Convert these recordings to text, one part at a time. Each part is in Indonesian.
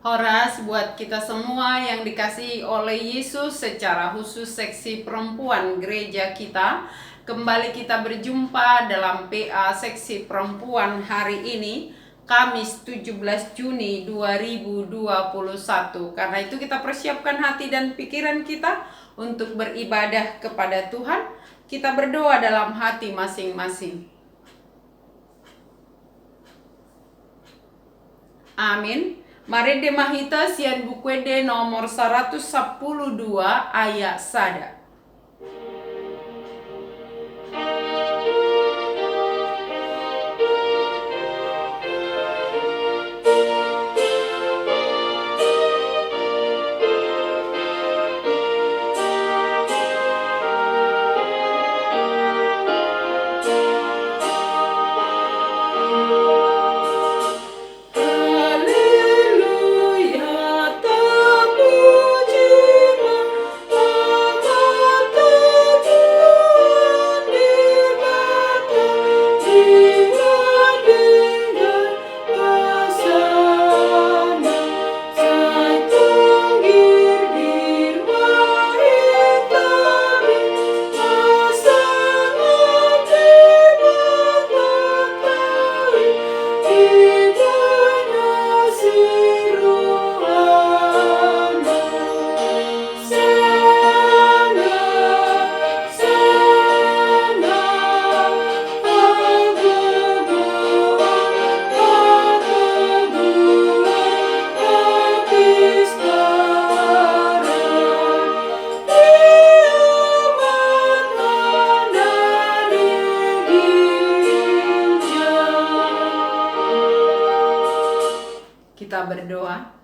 Horas buat kita semua yang dikasihi oleh Yesus, secara khusus seksi perempuan gereja kita. Kembali kita berjumpa dalam PA seksi perempuan hari ini, Kamis 17 Juni 2021. Karena itu kita persiapkan hati dan pikiran kita untuk beribadah kepada Tuhan. Kita berdoa dalam hati masing-masing. Amin. Mari demahita sian bukwede nomor 112 ayat sada. Kita berdoa.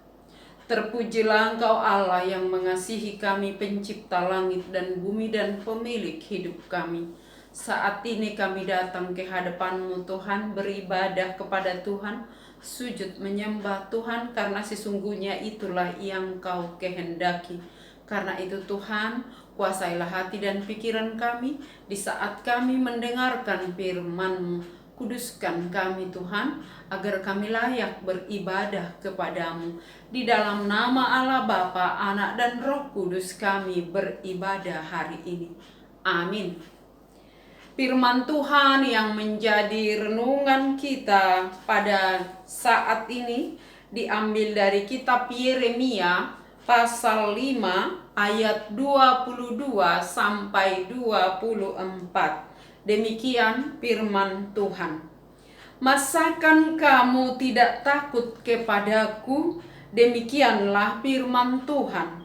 Terpujilah Engkau Allah yang mengasihi kami, pencipta langit dan bumi dan pemilik hidup kami. Saat ini kami datang ke hadapan-Mu Tuhan, beribadah kepada Tuhan, sujud menyembah Tuhan, karena sesungguhnya itulah yang Kau kehendaki. Karena itu Tuhan, kuasailah hati dan pikiran kami di saat kami mendengarkan firman-Mu. Kuduskan kami Tuhan, agar kami layak beribadah kepadamu. Di dalam nama Allah Bapa, Anak dan Roh Kudus kami beribadah hari ini. Amin. Firman Tuhan yang menjadi renungan kita pada saat ini diambil dari kitab Yeremia pasal 5 ayat 22 sampai 24. Demikian firman Tuhan. Masakan kamu tidak takut kepadaku? Demikianlah firman Tuhan.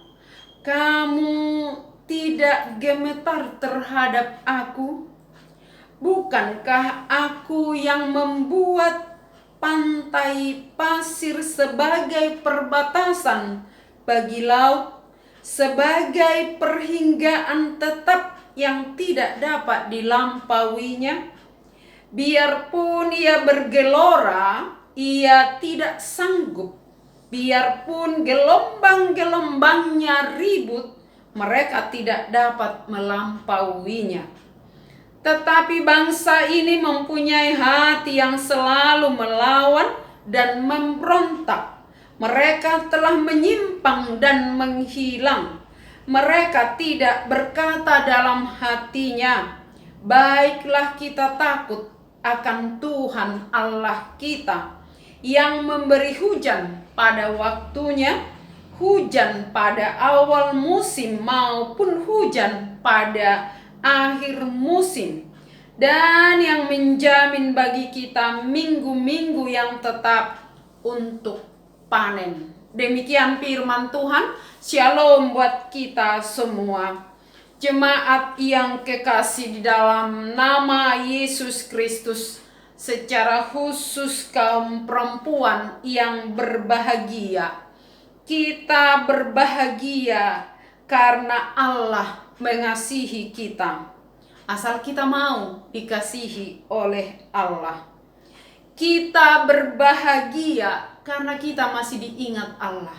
Kamu tidak gemetar terhadap aku? Bukankah aku yang membuat pantai pasir sebagai perbatasan bagi laut, sebagai perhinggaan tetap yang tidak dapat dilampauinya? Biarpun ia bergelora, ia tidak sanggup. Biarpun gelombang-gelombangnya ribut, mereka tidak dapat melampauinya. Tetapi bangsa ini mempunyai hati yang selalu melawan dan memberontak. Mereka telah menyimpang dan menghilang. Mereka tidak berkata dalam hatinya, baiklah kita takut akan Tuhan Allah kita, yang memberi hujan pada waktunya, hujan pada awal musim maupun hujan pada akhir musim, dan yang menjamin bagi kita minggu-minggu yang tetap untuk panen. Demikian firman Tuhan. Shalom buat kita semua. Jemaat yang kekasih di dalam nama Yesus Kristus, secara khusus kaum perempuan yang berbahagia. Kita berbahagia karena Allah mengasihi kita. Asal kita mau dikasihi oleh Allah. Kita berbahagia karena kita masih diingat Allah.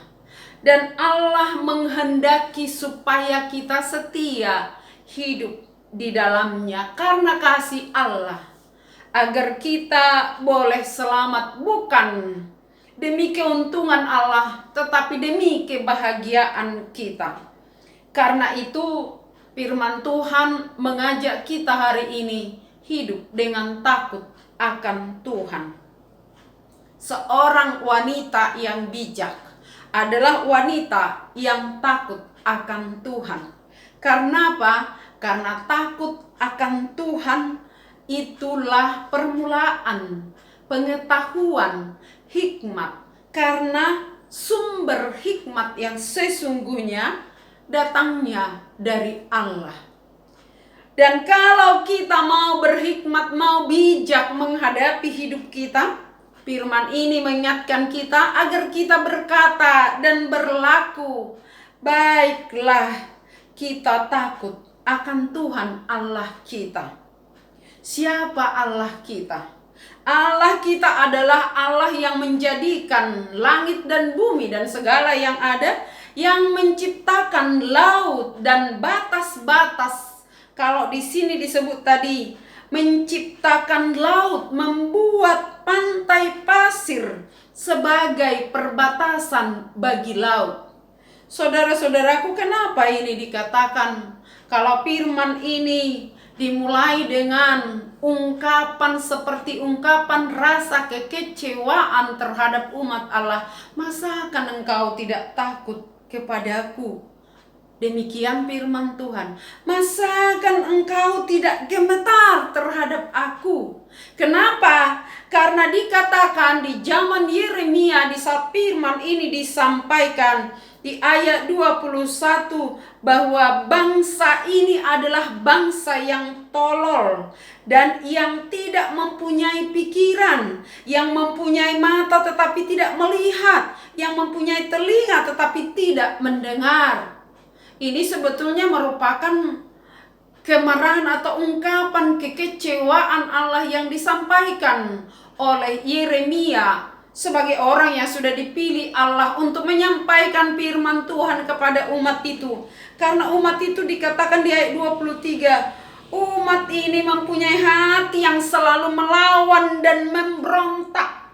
Dan Allah menghendaki supaya kita setia hidup di dalamnya karena kasih Allah. Agar kita boleh selamat bukan demi keuntungan Allah, tetapi demi kebahagiaan kita. Karena itu firman Tuhan mengajak kita hari ini hidup dengan takut akan Tuhan. Seorang wanita yang bijak adalah wanita yang takut akan Tuhan. Karena apa? Karena takut akan Tuhan itulah permulaan pengetahuan, hikmat. Karena sumber hikmat yang sesungguhnya datangnya dari Allah. Dan kalau kita mau berhikmat, mau bijak menghadapi hidup kita, firman ini mengingatkan kita agar kita berkata dan berlaku baiklah, kita takut akan Tuhan Allah kita. Siapa Allah kita? Allah kita adalah Allah yang menjadikan langit dan bumi dan segala yang ada, yang menciptakan laut dan batas-batas. Kalau di sini disebut tadi menciptakan laut, membuat pantai pasir sebagai perbatasan bagi laut. Saudara-saudaraku, kenapa ini dikatakan? Kalau firman ini dimulai dengan ungkapan seperti ungkapan rasa kekecewaan terhadap umat Allah. Masakan engkau tidak takut kepadaku? Demikian firman Tuhan. Masakan engkau tidak gemetar terhadap aku? Kenapa? Karena dikatakan di zaman Yeremia, di saat firman ini disampaikan di ayat 21, bahwa bangsa ini adalah bangsa yang tolol dan yang tidak mempunyai pikiran, yang mempunyai mata tetapi tidak melihat, yang mempunyai telinga tetapi tidak mendengar. Ini sebetulnya merupakan kemarahan atau ungkapan kekecewaan Allah yang disampaikan oleh Yeremia sebagai orang yang sudah dipilih Allah untuk menyampaikan firman Tuhan kepada umat itu. Karena umat itu dikatakan di ayat 23, umat ini mempunyai hati yang selalu melawan dan memberontak.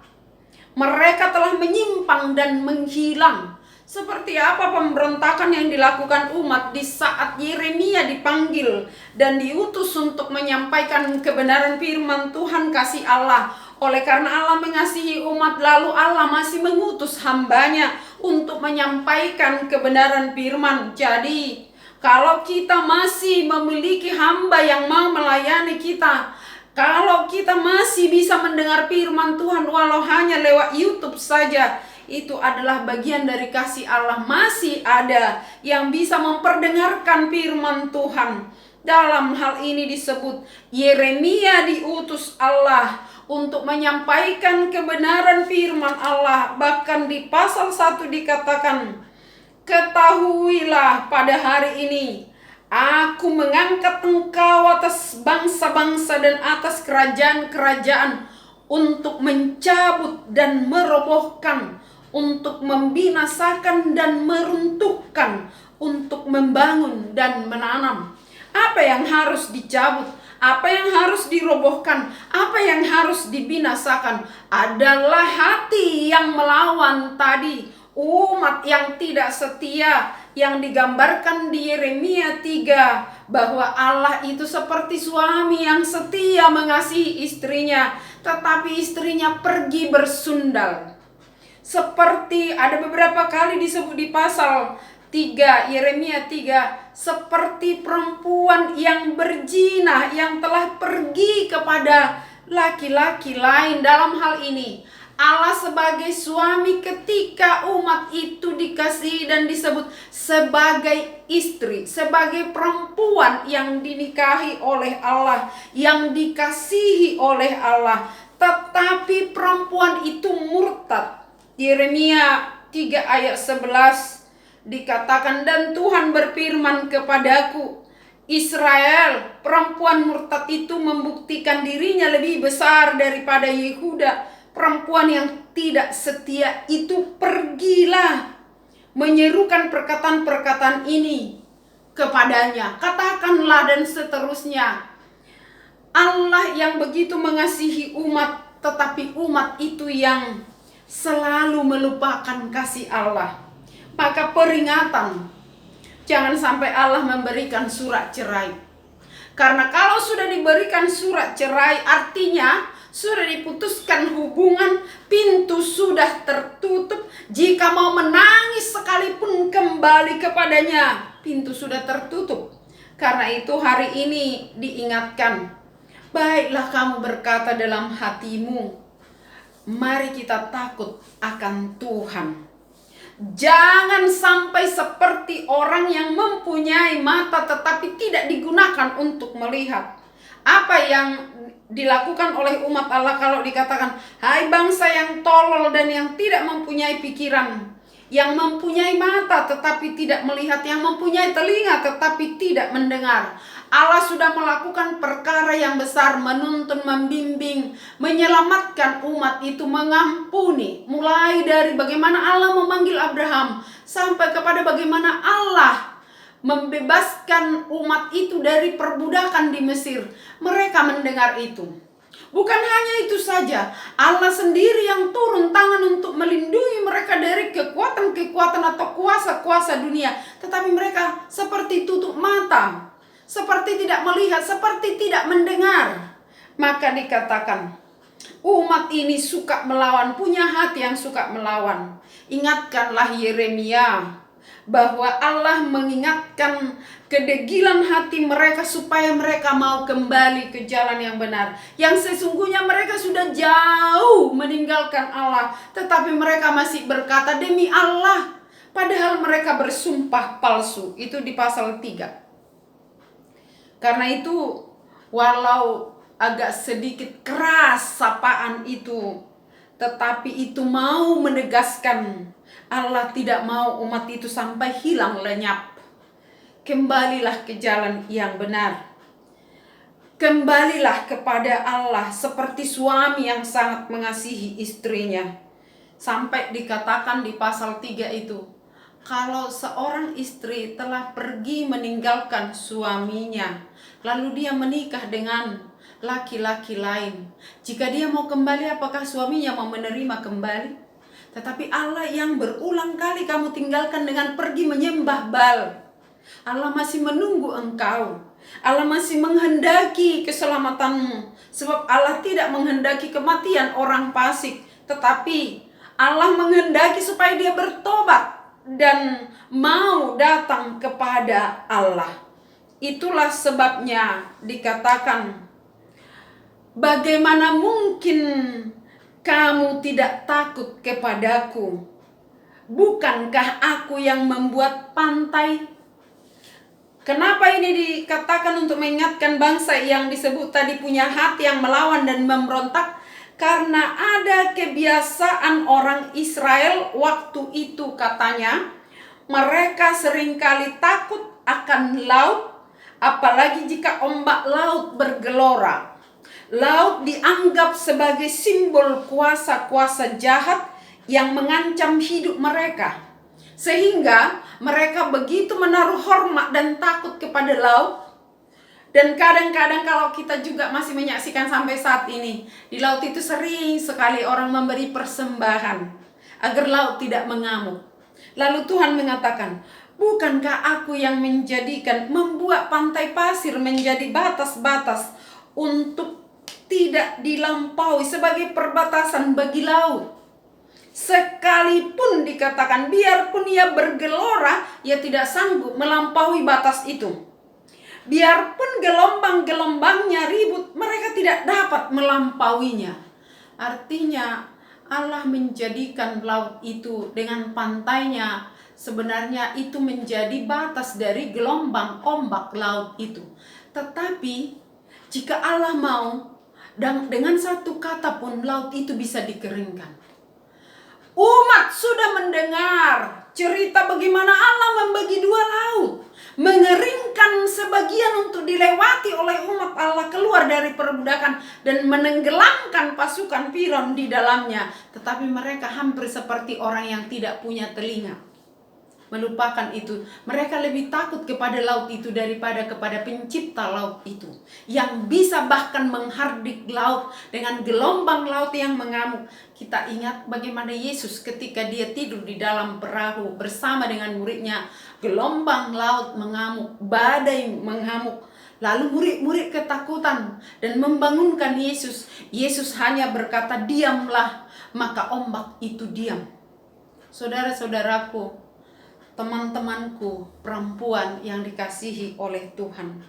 Mereka telah menyimpang dan menghilang. Seperti apa pemberontakan yang dilakukan umat di saat Yeremia dipanggil dan diutus untuk menyampaikan kebenaran firman Tuhan kasih Allah. Oleh karena Allah mengasihi umat, lalu Allah masih mengutus hambanya untuk menyampaikan kebenaran firman. Jadi kalau kita masih memiliki hamba yang mau melayani kita, kalau kita masih bisa mendengar firman Tuhan walau hanya lewat YouTube saja, itu adalah bagian dari kasih Allah. Masih ada yang bisa memperdengarkan firman Tuhan. Dalam hal ini disebut Yeremia diutus Allah untuk menyampaikan kebenaran firman Allah. Bahkan di pasal 1 dikatakan, ketahuilah pada hari ini aku mengangkat engkau atas bangsa-bangsa dan atas kerajaan-kerajaan untuk mencabut dan merobohkan, untuk membinasakan dan meruntuhkan, untuk membangun dan menanam. Apa yang harus dicabut? Apa yang harus dirobohkan? Apa yang harus dibinasakan? Adalah hati yang melawan tadi. Umat yang tidak setia yang digambarkan di Yeremia 3, bahwa Allah itu seperti suami yang setia mengasihi istrinya, tetapi istrinya pergi bersundal. Seperti ada beberapa kali disebut di pasal 3, Yeremia 3, seperti perempuan yang berzina yang telah pergi kepada laki-laki lain. Dalam hal ini Allah sebagai suami ketika umat itu dikasihi dan disebut sebagai istri, sebagai perempuan yang dinikahi oleh Allah, yang dikasihi oleh Allah, tetapi perempuan itu murtad. Yeremia 3 ayat 11 dikatakan, dan Tuhan berfirman kepadaku, Israel, perempuan murtad itu membuktikan dirinya lebih besar daripada Yehuda. Perempuan yang tidak setia itu pergilah, menyerukan perkataan-perkataan ini kepadanya, katakanlah, dan seterusnya. Allah yang begitu mengasihi umat, tetapi umat itu yang selalu melupakan kasih Allah. Maka peringatan, jangan sampai Allah memberikan surat cerai. Karena kalau sudah diberikan surat cerai, artinya sudah diputuskan hubungan, pintu sudah tertutup. Jika mau menangis sekalipun kembali kepadanya, pintu sudah tertutup. Karena itu hari ini diingatkan, baiklah kamu berkata dalam hatimu, mari kita takut akan Tuhan. Jangan sampai seperti orang yang mempunyai mata tetapi tidak digunakan untuk melihat. Apa yang dilakukan oleh umat Allah kalau dikatakan, hai bangsa yang tolol dan yang tidak mempunyai pikiran, yang mempunyai mata tetapi tidak melihat, yang mempunyai telinga tetapi tidak mendengar. Allah sudah melakukan perkara yang besar, menuntun, membimbing, menyelamatkan umat itu, mengampuni. Mulai dari bagaimana Allah memanggil Abraham, sampai kepada bagaimana Allah membebaskan umat itu dari perbudakan di Mesir. Mereka mendengar itu. Bukan hanya itu saja, Allah sendiri yang turun tangan untuk melindungi mereka dari kekuatan-kekuatan atau kuasa-kuasa dunia. Tetapi mereka seperti tutup mata, seperti tidak melihat, seperti tidak mendengar. Maka dikatakan, umat ini suka melawan, punya hati yang suka melawan. Ingatkanlah Yeremia bahwa Allah mengingatkan kedegilan hati mereka supaya mereka mau kembali ke jalan yang benar. Yang sesungguhnya mereka sudah jauh meninggalkan Allah, tetapi mereka masih berkata demi Allah, padahal mereka bersumpah palsu. Itu di pasal 3. Karena itu, walau agak sedikit keras sapaan itu, tetapi itu mau menegaskan Allah tidak mau umat itu sampai hilang lenyap. Kembalilah ke jalan yang benar. Kembalilah kepada Allah seperti suami yang sangat mengasihi istrinya. Sampai dikatakan di pasal 3 itu, kalau seorang istri telah pergi meninggalkan suaminya, lalu dia menikah dengan laki-laki lain, jika dia mau kembali, apakah suaminya mau menerima kembali? Tetapi Allah yang berulang kali kamu tinggalkan dengan pergi menyembah Baal, Allah masih menunggu engkau. Allah masih menghendaki keselamatanmu, sebab Allah tidak menghendaki kematian orang fasik, tetapi Allah menghendaki supaya dia bertobat dan mau datang kepada Allah. Itulah sebabnya dikatakan, bagaimana mungkin kamu tidak takut kepadaku? Bukankah aku yang membuat pantai? Kenapa ini dikatakan untuk mengingatkan bangsa yang disebut tadi punya hati yang melawan dan memberontak? Karena ada kebiasaan orang Israel waktu itu, katanya mereka seringkali takut akan laut, apalagi jika ombak laut bergelora. Laut dianggap sebagai simbol kuasa-kuasa jahat yang mengancam hidup mereka. Sehingga mereka begitu menaruh hormat dan takut kepada laut. Dan kadang-kadang kalau kita juga masih menyaksikan sampai saat ini, di laut itu sering sekali orang memberi persembahan agar laut tidak mengamuk. Lalu Tuhan mengatakan, bukankah aku yang membuat pantai pasir menjadi batas-batas untuk tidak dilampaui sebagai perbatasan bagi laut? Sekalipun dikatakan biarpun ia bergelora, ia tidak sanggup melampaui batas itu. Biarpun gelombang-gelombangnya ribut, mereka tidak dapat melampauinya. Artinya Allah menjadikan laut itu dengan pantainya, sebenarnya itu menjadi batas dari gelombang ombak laut itu. Tetapi jika Allah mau, dan dengan satu kata pun laut itu bisa dikeringkan. Umat sudah mendengar cerita bagaimana Allah membagi 2 laut, mengeringkan sebagian untuk dilewati oleh umat Allah keluar dari perbudakan dan menenggelamkan pasukan Firaun di dalamnya. Tetapi mereka hampir seperti orang yang tidak punya telinga. melupakan itu. Mereka lebih takut kepada laut itu daripada kepada pencipta laut itu, yang bisa bahkan menghardik laut dengan gelombang laut yang mengamuk. Kita ingat bagaimana Yesus ketika dia tidur di dalam perahu bersama dengan muridnya. Gelombang laut mengamuk, badai mengamuk. Lalu murid-murid ketakutan dan membangunkan Yesus. Yesus hanya berkata, "Diamlah," maka ombak itu diam. Saudara-saudaraku, teman-temanku perempuan yang dikasihi oleh Tuhan,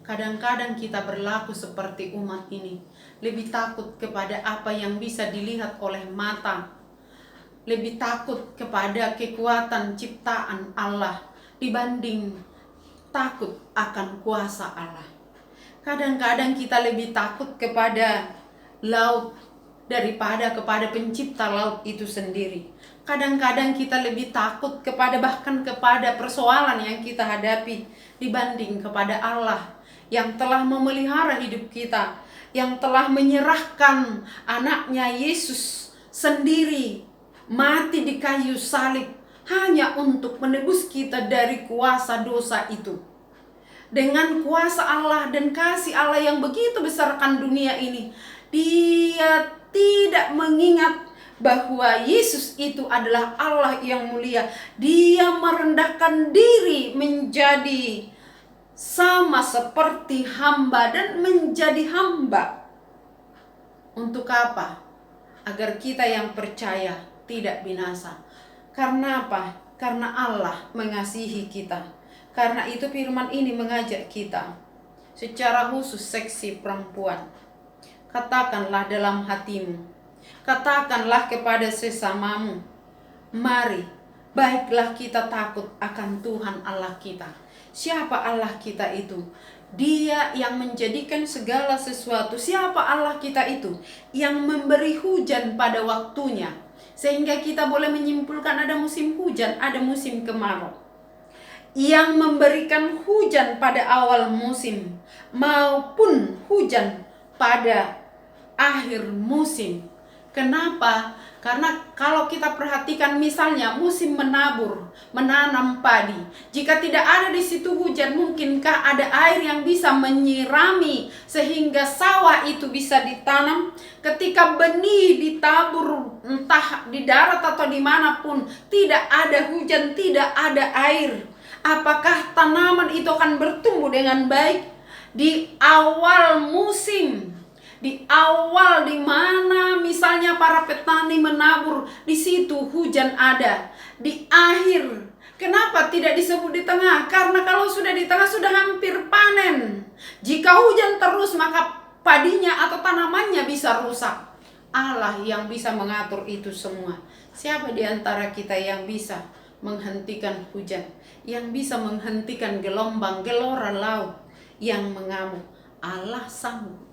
kadang-kadang kita berlaku seperti umat ini, lebih takut kepada apa yang bisa dilihat oleh mata, lebih takut kepada kekuatan ciptaan Allah dibanding takut akan kuasa Allah. Kadang-kadang kita lebih takut kepada laut daripada kepada pencipta laut itu sendiri. Kadang-kadang kita lebih takut bahkan kepada persoalan yang kita hadapi dibanding kepada Allah yang telah memelihara hidup kita, yang telah menyerahkan anaknya Yesus sendiri mati di kayu salib hanya untuk menebus kita dari kuasa dosa itu. Dengan kuasa Allah dan kasih Allah yang begitu besar akan dunia ini, Dia tidak mengingat bahwa Yesus itu adalah Allah yang mulia. Dia merendahkan diri menjadi sama seperti hamba dan menjadi hamba. Untuk apa? Agar kita yang percaya tidak binasa. Karena apa? Karena Allah mengasihi kita. Karena itu firman ini mengajak kita, secara khusus seksi perempuan, katakanlah dalam hatimu, katakanlah kepada sesamamu, mari, baiklah kita takut akan Tuhan Allah kita. Siapa Allah kita itu? Dia yang menjadikan segala sesuatu. Siapa Allah kita itu? Yang memberi hujan pada waktunya, sehingga kita boleh menyimpulkan ada musim hujan, ada musim kemarau. Yang memberikan hujan pada awal musim maupun hujan pada akhir musim. Kenapa? Karena kalau kita perhatikan misalnya musim menabur, menanam padi, jika tidak ada di situ hujan, mungkinkah ada air yang bisa menyirami sehingga sawah itu bisa ditanam? Ketika benih ditabur entah di darat atau dimanapun, tidak ada hujan, tidak ada air, apakah tanaman itu akan bertumbuh dengan baik? Di awal musim, di awal di mana misalnya para petani menabur, di situ hujan ada. Di akhir, kenapa tidak disebut di tengah? Karena kalau sudah di tengah sudah hampir panen. Jika hujan terus maka padinya atau tanamannya bisa rusak. Allah yang bisa mengatur itu semua. Siapa di antara kita yang bisa menghentikan hujan, yang bisa menghentikan gelombang gelora laut yang mengamuk? Allah sanggup.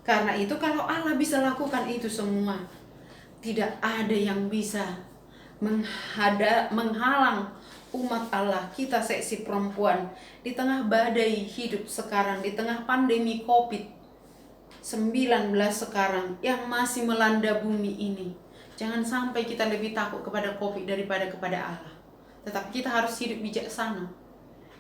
Karena itu kalau Allah bisa lakukan itu semua, tidak ada yang bisa menghalang umat Allah, kita seksi perempuan, di tengah badai hidup sekarang, di tengah pandemi COVID-19 sekarang yang masih melanda bumi ini. Jangan sampai kita lebih takut kepada COVID daripada kepada Allah. Tetapi kita harus hidup bijaksana.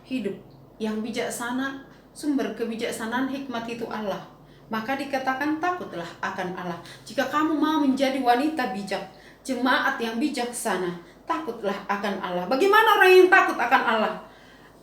Hidup yang bijaksana, sumber kebijaksanaan hikmat itu Allah. Maka dikatakan takutlah akan Allah. Jika kamu mau menjadi wanita bijak, jemaat yang bijaksana, takutlah akan Allah. Bagaimana orang yang takut akan Allah?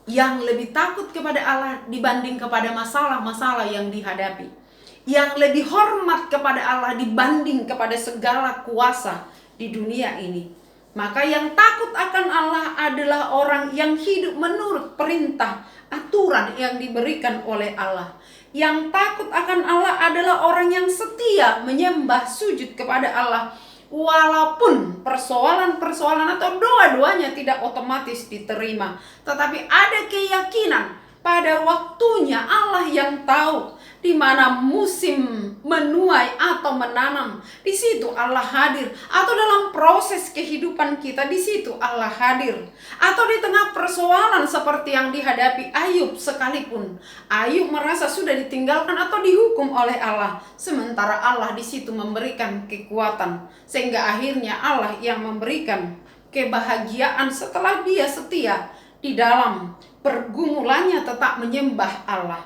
Yang lebih takut kepada Allah dibanding kepada masalah-masalah yang dihadapi. Yang lebih hormat kepada Allah dibanding kepada segala kuasa di dunia ini. Maka yang takut akan Allah adalah orang yang hidup menurut perintah, aturan yang diberikan oleh Allah. Yang takut akan Allah adalah orang yang setia menyembah sujud kepada Allah, walaupun persoalan-persoalan atau doa-doanya tidak otomatis diterima, tetapi ada keyakinan pada waktunya Allah yang tahu di mana musim menuai atau menanam, di situ Allah hadir. Atau dalam proses kehidupan kita, di situ Allah hadir. Atau di tengah persoalan seperti yang dihadapi Ayub sekalipun, Ayub merasa sudah ditinggalkan atau dihukum oleh Allah, sementara Allah di situ memberikan kekuatan, sehingga akhirnya Allah yang memberikan kebahagiaan setelah dia setia di dalam pergumulannya tetap menyembah Allah.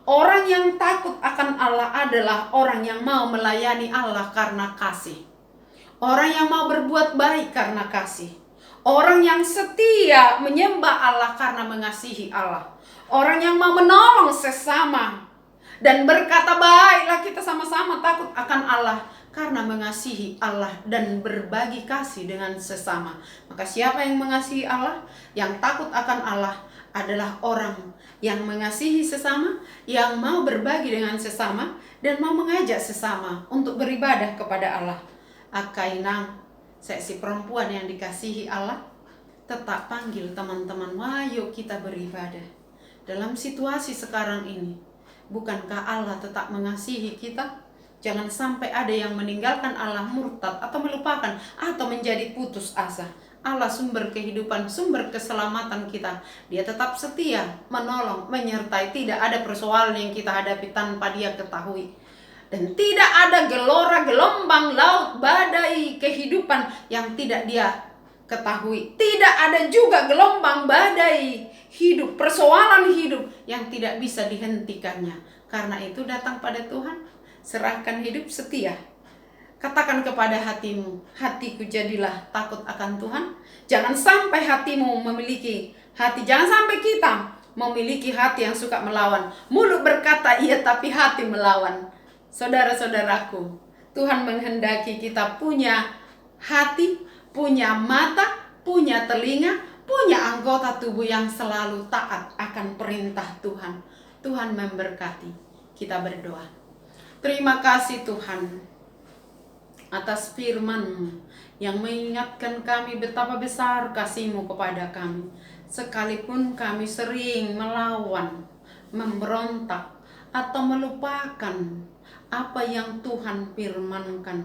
Orang yang takut akan Allah adalah orang yang mau melayani Allah karena kasih. Orang yang mau berbuat baik karena kasih. Orang yang setia menyembah Allah karena mengasihi Allah. Orang yang mau menolong sesama dan berkata, baiklah kita sama-sama takut akan Allah karena mengasihi Allah dan berbagi kasih dengan sesama. Maka siapa yang mengasihi Allah, yang takut akan Allah, adalah orang yang mengasihi sesama, yang mau berbagi dengan sesama, dan mau mengajak sesama untuk beribadah kepada Allah. Akainang, seksi perempuan yang dikasihi Allah, tetap panggil teman-teman, ayo kita beribadah. Dalam situasi sekarang ini, bukankah Allah tetap mengasihi kita? Jangan sampai ada yang meninggalkan Allah, murtad atau melupakan atau menjadi putus asa. Allah sumber kehidupan, sumber keselamatan kita. Dia tetap setia, menolong, menyertai. Tidak ada persoalan yang kita hadapi tanpa Dia ketahui. Dan tidak ada gelora, gelombang, laut, badai, kehidupan yang tidak Dia ketahui. Tidak ada juga gelombang, badai, hidup, persoalan hidup yang tidak bisa dihentikannya. Karena itu datang pada Tuhan, serahkan hidup setia. Katakan kepada hatimu, hatiku jadilah takut akan Tuhan. Jangan sampai hatimu memiliki hati, jangan sampai kita memiliki hati yang suka melawan. Mulut berkata iya tapi hati melawan. Saudara-saudaraku, Tuhan menghendaki kita punya hati, punya mata, punya telinga, punya anggota tubuh yang selalu taat akan perintah Tuhan. Tuhan memberkati. Kita berdoa. Terima kasih Tuhan atas firman-Mu yang mengingatkan kami betapa besar kasih-Mu kepada kami. Sekalipun kami sering melawan, memberontak, atau melupakan apa yang Tuhan firmankan,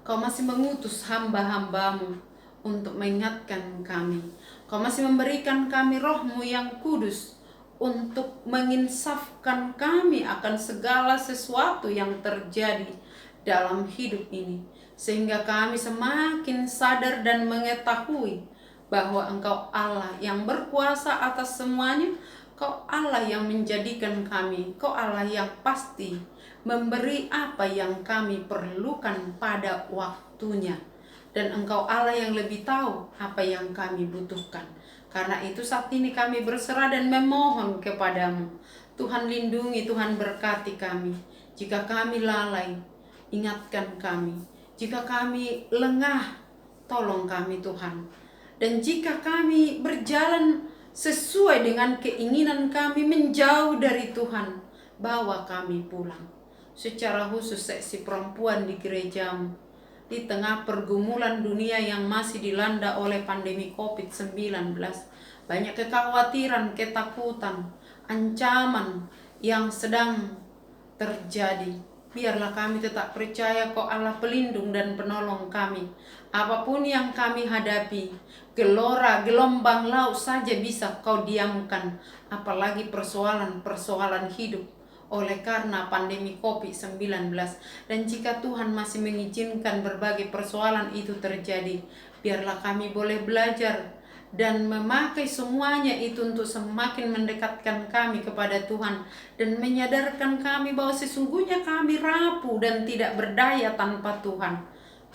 Kau masih mengutus hamba-hamba-Mu untuk mengingatkan kami. Kau masih memberikan kami Roh-Mu yang kudus untuk menginsafkan kami akan segala sesuatu yang terjadi dalam hidup ini, sehingga kami semakin sadar dan mengetahui bahwa Engkau Allah yang berkuasa atas semuanya. Kau Allah yang menjadikan kami, Kau Allah yang pasti memberi apa yang kami perlukan pada waktunya, dan Engkau Allah yang lebih tahu apa yang kami butuhkan. Karena itu saat ini kami berserah dan memohon kepadamu. Tuhan lindungi, Tuhan berkati kami. Jika kami lalai, ingatkan kami. Jika kami lengah, tolong kami Tuhan. Dan jika kami berjalan sesuai dengan keinginan kami menjauh dari Tuhan, bawa kami pulang. Secara khusus seksi perempuan di gerejamu, di tengah pergumulan dunia yang masih dilanda oleh pandemi COVID-19, banyak kekhawatiran, ketakutan, ancaman yang sedang terjadi. Biarlah kami tetap percaya Kau Allah pelindung dan penolong kami. Apapun yang kami hadapi, gelora, gelombang laut saja bisa Kau diamkan, apalagi persoalan-persoalan hidup oleh karena pandemi COVID-19. Dan jika Tuhan masih mengizinkan berbagai persoalan itu terjadi, biarlah kami boleh belajar dan memakai semuanya itu untuk semakin mendekatkan kami kepada Tuhan, dan menyadarkan kami bahwa sesungguhnya kami rapuh dan tidak berdaya tanpa Tuhan.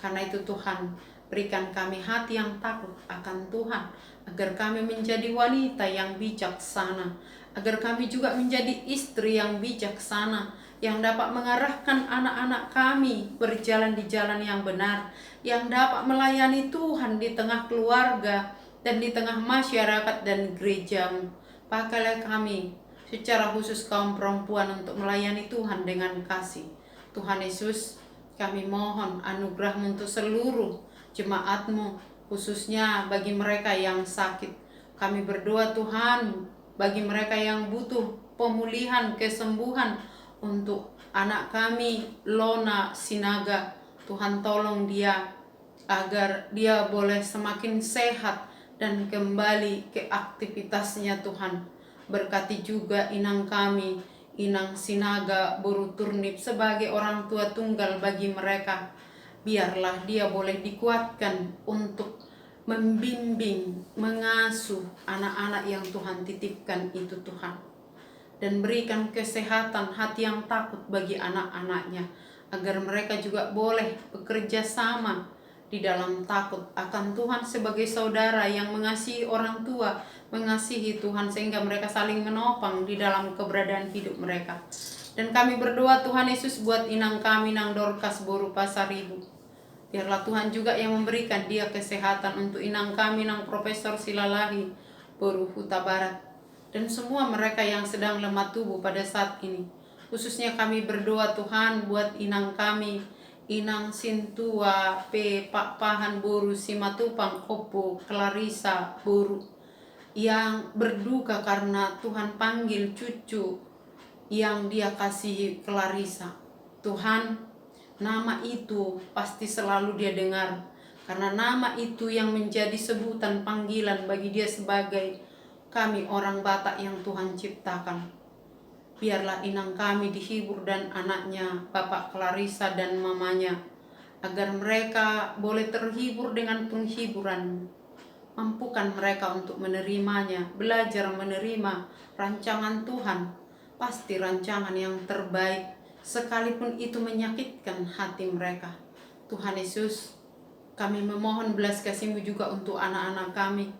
Karena itu Tuhan, berikan kami hati yang takut akan Tuhan, agar kami menjadi wanita yang bijaksana, agar kami juga menjadi istri yang bijaksana, yang dapat mengarahkan anak-anak kami berjalan di jalan yang benar, yang dapat melayani Tuhan di tengah keluarga dan di tengah masyarakat dan gerejamu. Pakailah kami secara khusus kaum perempuan untuk melayani Tuhan dengan kasih. Tuhan Yesus, kami mohon anugerah-Mu untuk seluruh jemaat-Mu, khususnya bagi mereka yang sakit. Kami berdoa Tuhan, bagi mereka yang butuh pemulihan, kesembuhan, untuk anak kami Lona Sinaga, Tuhan tolong dia agar dia boleh semakin sehat dan kembali ke aktivitasnya Tuhan. Berkati juga inang kami, Inang Sinaga Buru Turnip, sebagai orang tua tunggal bagi mereka. Biarlah dia boleh dikuatkan untuk membimbing, mengasuh anak-anak yang Tuhan titipkan itu Tuhan. Dan berikan kesehatan hati yang takut bagi anak-anaknya, agar mereka juga boleh bekerja sama di dalam takut akan Tuhan sebagai saudara yang mengasihi orang tua, mengasihi Tuhan, sehingga mereka saling menopang di dalam keberadaan hidup mereka. Dan kami berdoa Tuhan Yesus buat inang kami, Nang Dorcas Boru Pasaribu. Biarlah Tuhan juga yang memberikan dia kesehatan untuk inang kami, Nang Profesor Silalahi Boru Huta Barat. Dan semua mereka yang sedang lemah tubuh pada saat ini. Khususnya kami berdoa Tuhan buat inang kami, Inang Sintua P. Pak Pahan Boru Simatupang Opo Clarissa Boru, yang berduka karena Tuhan panggil cucu yang dia kasihi Clarissa. Tuhan, nama itu pasti selalu dia dengar, karena nama itu yang menjadi sebutan panggilan bagi dia sebagai kami orang Batak yang Tuhan ciptakan. Biarlah inang kami dihibur dan anaknya Bapak Clarissa dan mamanya, agar mereka boleh terhibur dengan penghiburan. Mampukan mereka untuk menerimanya, belajar menerima rancangan Tuhan. Pasti rancangan yang terbaik, sekalipun itu menyakitkan hati mereka. Tuhan Yesus, kami memohon belas kasih-Mu juga untuk anak-anak kami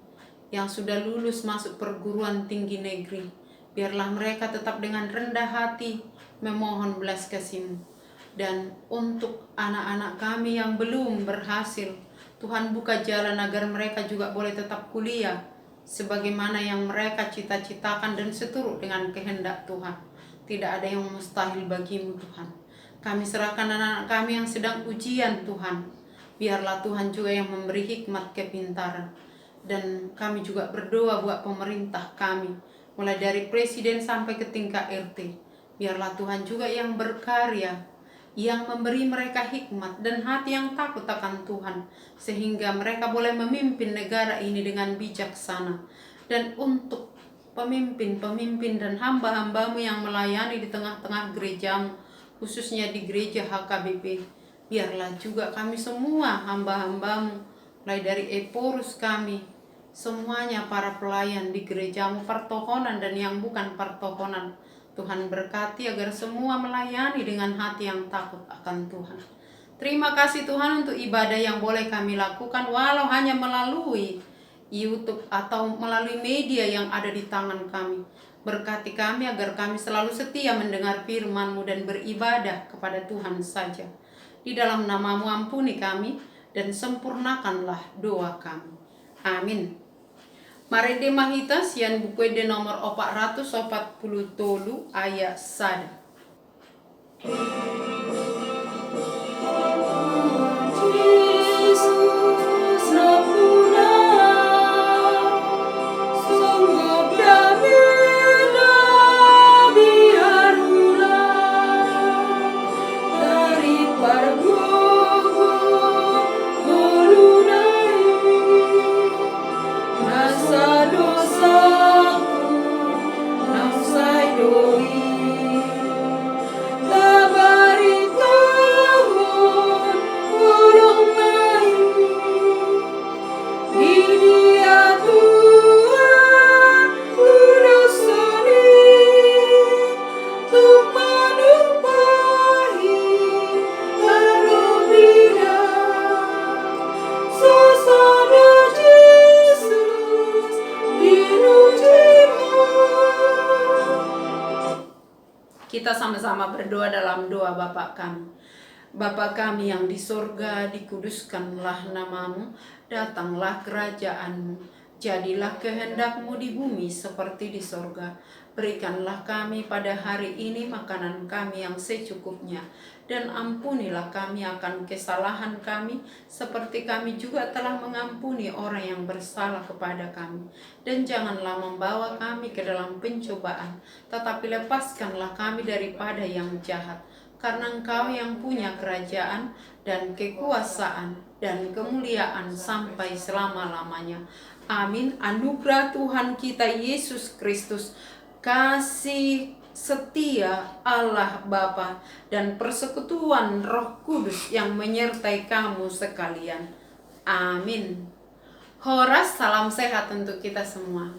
yang sudah lulus masuk perguruan tinggi negeri. Biarlah mereka tetap dengan rendah hati memohon belas kasih-Mu. Dan untuk anak-anak kami yang belum berhasil, Tuhan buka jalan agar mereka juga boleh tetap kuliah sebagaimana yang mereka cita-citakan dan seturut dengan kehendak Tuhan. Tidak ada yang mustahil bagi-Mu Tuhan. Kami serahkan anak-anak kami yang sedang ujian Tuhan. Biarlah Tuhan juga yang memberi hikmat kepintaran. Dan kami juga berdoa buat pemerintah kami, mulai dari presiden sampai ke tingkat RT. Biarlah Tuhan juga yang berkarya, yang memberi mereka hikmat dan hati yang takut akan Tuhan, sehingga mereka boleh memimpin negara ini dengan bijaksana. Dan untuk pemimpin-pemimpin dan hamba-hamba-Mu yang melayani di tengah-tengah gereja-Mu, khususnya di gereja HKBP, biarlah juga kami semua hamba-hamba-Mu, mulai dari Eporus kami, semuanya para pelayan di gereja-Mu, pertokonan dan yang bukan pertokonan, Tuhan berkati agar semua melayani dengan hati yang takut akan Tuhan. Terima kasih Tuhan untuk ibadah yang boleh kami lakukan walau hanya melalui YouTube atau melalui media yang ada di tangan kami. Berkati kami agar kami selalu setia mendengar firman-Mu dan beribadah kepada Tuhan saja. Di dalam nama-Mu ampuni kami dan sempurnakanlah doa kami. Amin. Mari demahita sian buku de nomor 440 ayat 1. Kita sama-sama berdoa dalam doa Bapa kami. Bapa kami yang di sorga, dikuduskanlah nama-Mu, datanglah kerajaan-Mu, jadilah kehendak-Mu di bumi seperti di sorga. Berikanlah kami pada hari ini makanan kami yang secukupnya, dan ampunilah kami akan kesalahan kami, seperti kami juga telah mengampuni orang yang bersalah kepada kami. Dan janganlah membawa kami ke dalam pencobaan, tetapi lepaskanlah kami daripada yang jahat. Karena Engkau yang punya kerajaan dan kekuasaan dan kemuliaan sampai selama-lamanya. Amin. Anugerah Tuhan kita Yesus Kristus, kasih setia Allah Bapa, dan persekutuan Roh Kudus yang menyertai kamu sekalian. Amin. Horas, salam sehat untuk kita semua.